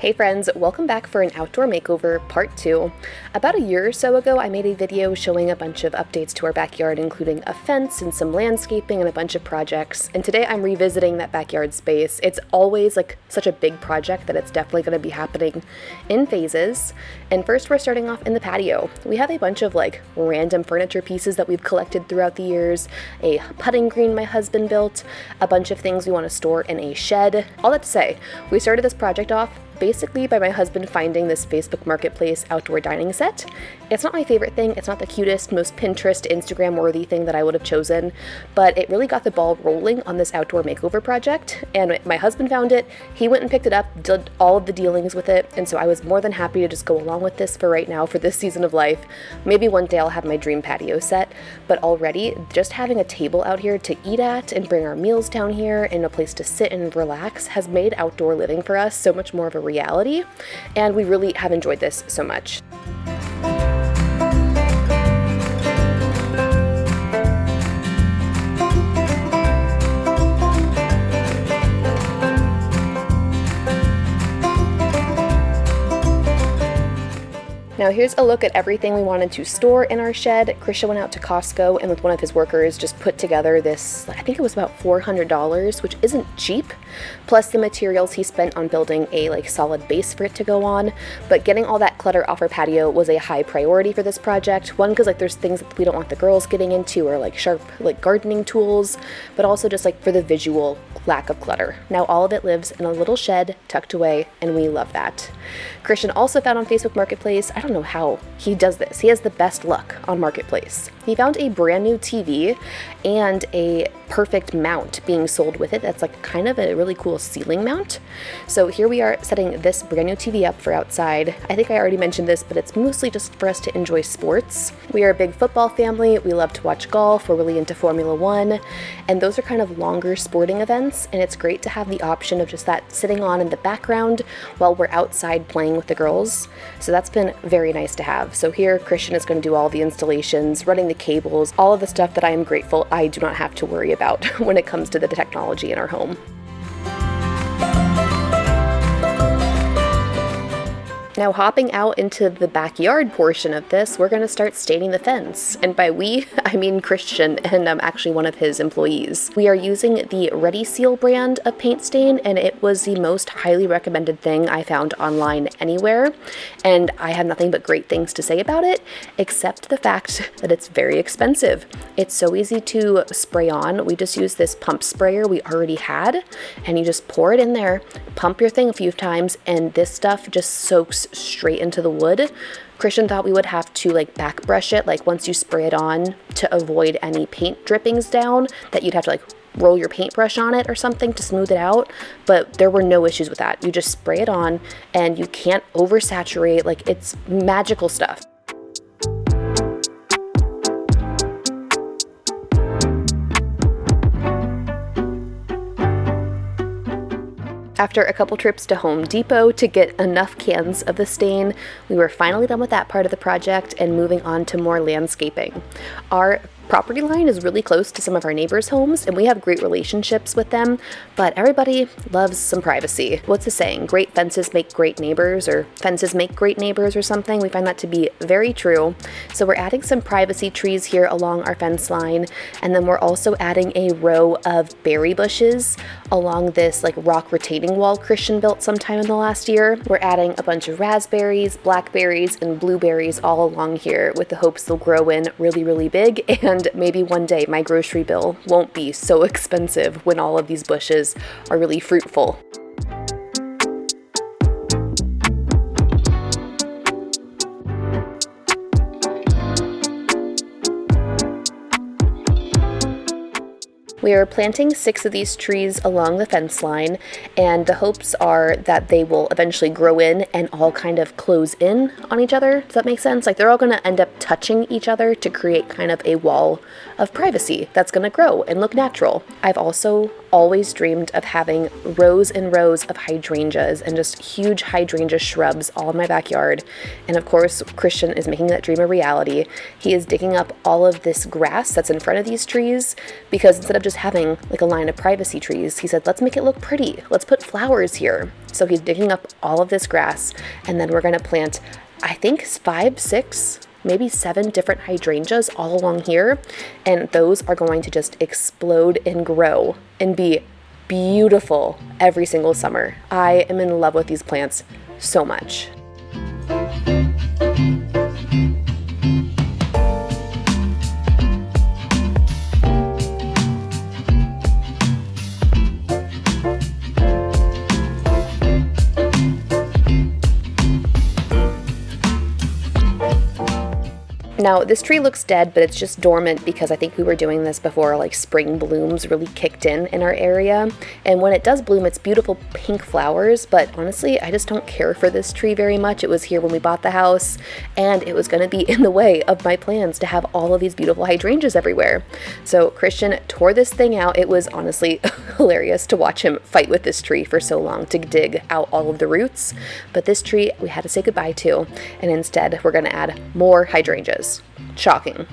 Hey friends, welcome back for an outdoor makeover part 2. About a year or so ago, I made a video showing a bunch of updates to our backyard, including a fence and some landscaping and a bunch of projects. And today I'm revisiting that backyard space. It's always like such a big project that it's definitely going to be happening in phases. And first we're starting off in the patio. We have a bunch of like random furniture pieces that we've collected throughout the years, a putting green my husband built, a bunch of things we want to store in a shed. All that to say, we started this project off basically by my husband finding this Facebook Marketplace outdoor dining set. It's not my favorite thing, it's not the cutest, most Pinterest, Instagram-worthy thing that I would have chosen, but it really got the ball rolling on this outdoor makeover project, and my husband found it, he went and picked it up, did all of the dealings with it, and so I was more than happy to just go along with this for right now, for this season of life. Maybe one day I'll have my dream patio set, but already, just having a table out here to eat at and bring our meals down here and a place to sit and relax has made outdoor living for us so much more of a reality, and we really have enjoyed this so much. Now here's a look at everything we wanted to store in our shed. Christian went out to Costco and with one of his workers just put together this, I think it was about $400, which isn't cheap, plus the materials he spent on building a like solid base for it to go on. But getting all that clutter off our patio was a high priority for this project. One, because like there's things that we don't want the girls getting into, or like sharp like gardening tools, but also just like for the visual lack of clutter. Now all of it lives in a little shed tucked away, and we love that. Christian also found on Facebook Marketplace, I don't know how he does this. He has the best luck on Marketplace. He found a brand new TV and a perfect mount being sold with it. That's like kind of a really cool ceiling mount. So here we are setting this brand new TV up for outside. I think I already mentioned this, but it's mostly just for us to enjoy sports. We are a big football family. We love to watch golf. We're really into Formula One. And those are kind of longer sporting events. And it's great to have the option of just that sitting on in the background while we're outside playing with the girls. So that's been very nice to have. So here Christian is going to do all the installations, running the cables, all of the stuff that I am grateful I do not have to worry about when it comes to the technology in our home. Now hopping out into the backyard portion of this, we're going to start staining the fence. And by we, I mean Christian, and I'm actually one of his employees. We are using the Ready Seal brand of paint stain, and it was the most highly recommended thing I found online anywhere. And I have nothing but great things to say about it, except the fact that it's very expensive. It's so easy to spray on. We just use this pump sprayer we already had, and you just pour it in there, pump your thing a few times, and this stuff just soaks straight into the wood. Christian thought we would have to like back brush it, like once you spray it on, to avoid any paint drippings down, that you'd have to like roll your paintbrush on it or something to smooth it out, but there were no issues with that. You just spray it on and you can't oversaturate, like it's magical stuff. After a couple trips to Home Depot to get enough cans of the stain, we were finally done with that part of the project and moving on to more landscaping. Our property line is really close to some of our neighbors' homes, and we have great relationships with them, but everybody loves some privacy. What's the saying? Great fences make great neighbors, or fences make great neighbors or something. We find that to be very true. So we're adding some privacy trees here along our fence line, and then we're also adding a row of berry bushes along this like rock retaining wall Christian built sometime in the last year. We're adding a bunch of raspberries, blackberries, and blueberries all along here with the hopes they'll grow in really, really big, and maybe one day my grocery bill won't be so expensive when all of these bushes are really fruitful. We are planting 6 of these trees along the fence line, and the hopes are that they will eventually grow in and all kind of close in on each other. Does that make sense? Like they're all going to end up touching each other to create kind of a wall of privacy that's going to grow and look natural. I've also always dreamed of having rows and rows of hydrangeas and just huge hydrangea shrubs all in my backyard. And of course, Christian is making that dream a reality. He is digging up all of this grass that's in front of these trees because instead of just having like a line of privacy trees, he said, let's make it look pretty. Let's put flowers here. So he's digging up all of this grass, and then we're going to plant, I think, 5, 6, maybe 7 different hydrangeas all along here, and those are going to just explode and grow and be beautiful every single summer. I am in love with these plants so much. Now, this tree looks dead, but it's just dormant because I think we were doing this before like spring blooms really kicked in our area. And when it does bloom, it's beautiful pink flowers, but honestly, I just don't care for this tree very much. It was here when we bought the house, and it was going to be in the way of my plans to have all of these beautiful hydrangeas everywhere. So Christian tore this thing out. It was honestly hilarious to watch him fight with this tree for so long to dig out all of the roots. But this tree we had to say goodbye to, and instead we're going to add more hydrangeas. Shocking.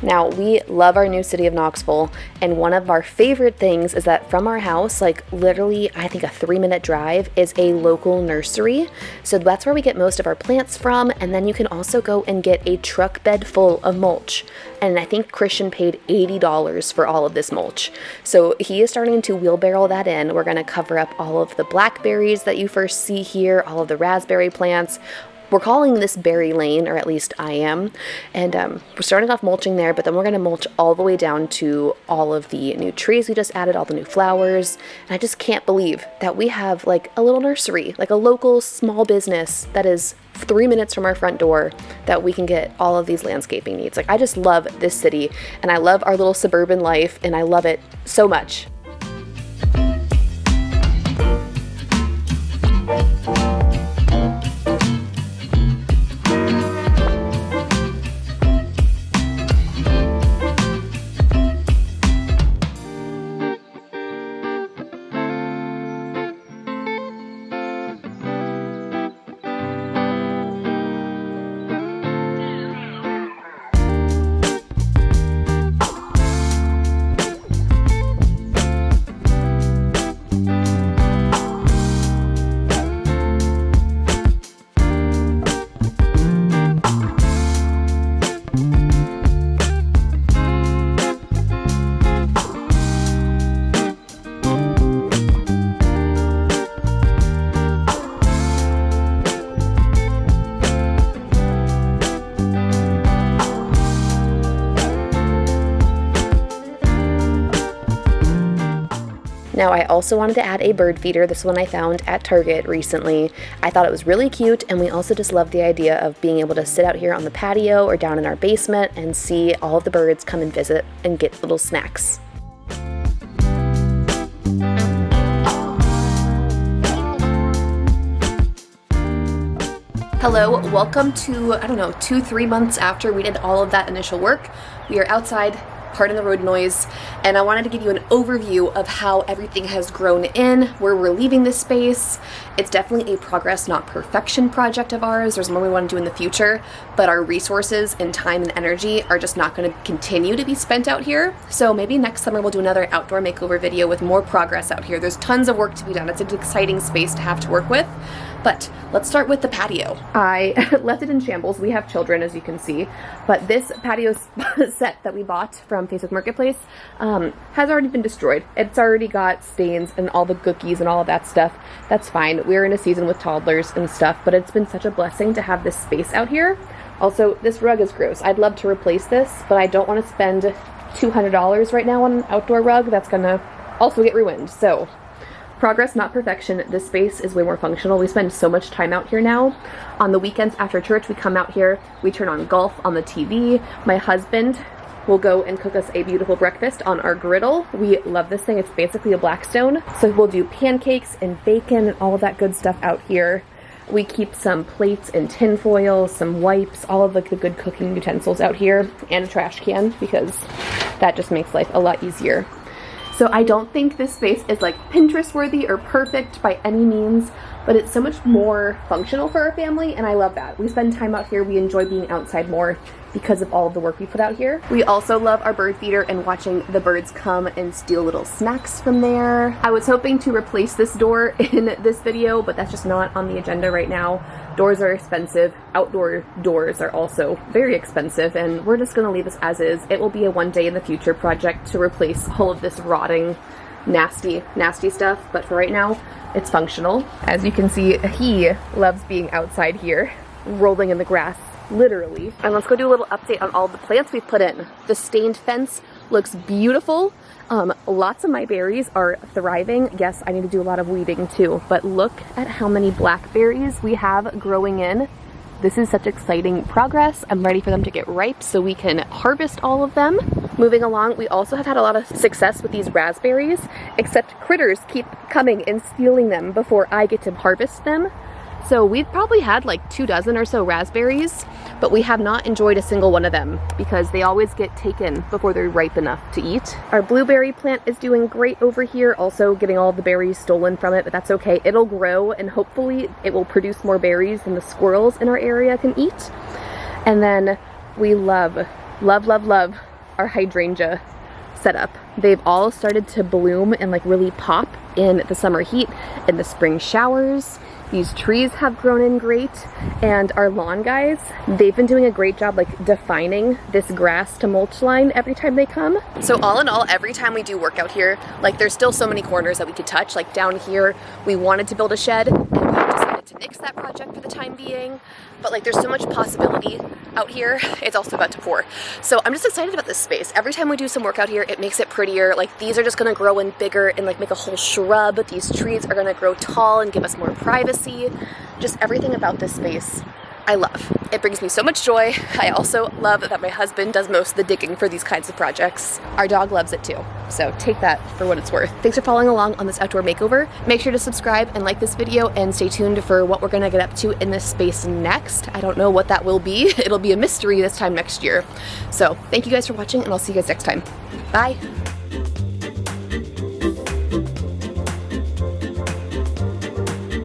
Now, we love our new city of Knoxville, and one of our favorite things is that from our house, like literally, I think a 3-minute drive, is a local nursery. So that's where we get most of our plants from, and then you can also go and get a truck bed full of mulch. And I think Christian paid $80 for all of this mulch. So he is starting to wheelbarrow that in. We're going to cover up all of the blackberries that you first see here, all of the raspberry plants. We're calling this berry lane, or at least I am, and we're starting off mulching there, but then we're going to mulch all the way down to all of the new trees we just added, all the new flowers, and I just can't believe that we have like a little nursery, like a local small business that is 3 minutes from our front door that we can get all of these landscaping needs. Like, I just love this city, and I love our little suburban life, and I love it so much. Now, I also wanted to add a bird feeder. This one I found at Target recently. I thought it was really cute, and we also just love the idea of being able to sit out here on the patio or down in our basement and see all of the birds come and visit and get little snacks. Hello, welcome to, 2-3 months after we did all of that initial work. We are outside, pardon the road noise, and I wanted to give you an overview of how everything has grown in, where we're leaving this space. It's definitely a progress, not perfection project of ours. There's more we want to do in the future, but our resources and time and energy are just not going to continue to be spent out here. So maybe next summer we'll do another outdoor makeover video with more progress out here. There's tons of work to be done. It's an exciting space to have to work with. But let's start with the patio. I left it in shambles. We have children, as you can see, but this patio set that we bought from Facebook Marketplace has already been destroyed. It's already got stains and all the cookies and all of that stuff. That's fine. We're in a season with toddlers and stuff, but it's been such a blessing to have this space out here. Also, this rug is gross. I'd love to replace this, but I don't want to spend $200 right now on an outdoor rug that's gonna also get ruined. So Progress, not perfection. This space is way more functional. We spend so much time out here now. On the weekends after church, we come out here, we turn on golf on the TV. My husband will go and cook us a beautiful breakfast on our griddle. We love this thing. It's basically a Blackstone. So we'll do pancakes and bacon and all of that good stuff out here. We keep some plates and tin foil, some wipes, all of like the good cooking utensils out here, and a trash can because that just makes life a lot easier. So I don't think this space is like Pinterest worthy or perfect by any means, but it's so much more functional for our family, and I love that. We spend time out here, we enjoy being outside more because of all of the work we put out here. We also love our bird feeder and watching the birds come and steal little snacks from there. I was hoping to replace this door in this video, but that's just not on the agenda right now. Doors are expensive. Outdoor doors are also very expensive, and we're just gonna leave this as is. It will be a one day in the future project to replace all of this rotting, nasty stuff, but for right now, it's functional. As you can see, he loves being outside here, rolling in the grass, literally. And let's go do a little update on all the plants we've put in. The stained fence looks beautiful. Lots of my berries are thriving. Yes, I need to do a lot of weeding too, but look at how many blackberries we have growing in. This is such exciting progress. I'm ready for them to get ripe so we can harvest all of them. Moving along, we also have had a lot of success with these raspberries, except critters keep coming and stealing them before I get to harvest them. So we've probably had like 24 or so raspberries, but we have not enjoyed a single one of them because they always get taken before they're ripe enough to eat. Our blueberry plant is doing great over here, also getting all the berries stolen from it, but that's okay. It'll grow and hopefully it will produce more berries than the squirrels in our area can eat. And then we love our hydrangea setup. They've all started to bloom and like really pop in the summer heat and the spring showers. These trees have grown in great, and our lawn guys, they've been doing a great job like defining this grass to mulch line every time they come. So all in all, every time we do work out here, like there's still so many corners that we could touch. Like down here, we wanted to build a shed and we decided to nix that project for the time being. But like there's so much possibility out here. It's also about to pour. So I'm just excited about this space. Every time we do some work out here, it makes it prettier. Like these are just gonna grow in bigger and like make a whole shrub. These trees are gonna grow tall and give us more privacy. Just everything about this space I love. It brings me so much joy. I also love that my husband does most of the digging for these kinds of projects. Our dog loves it too, so take that for what it's worth. Thanks for following along on this outdoor makeover. Make sure to subscribe and like this video and stay tuned for what we're gonna get up to in this space next. I don't know what that will be. It'll be a mystery this time next year. So thank you guys for watching, and I'll see you guys next time. Bye.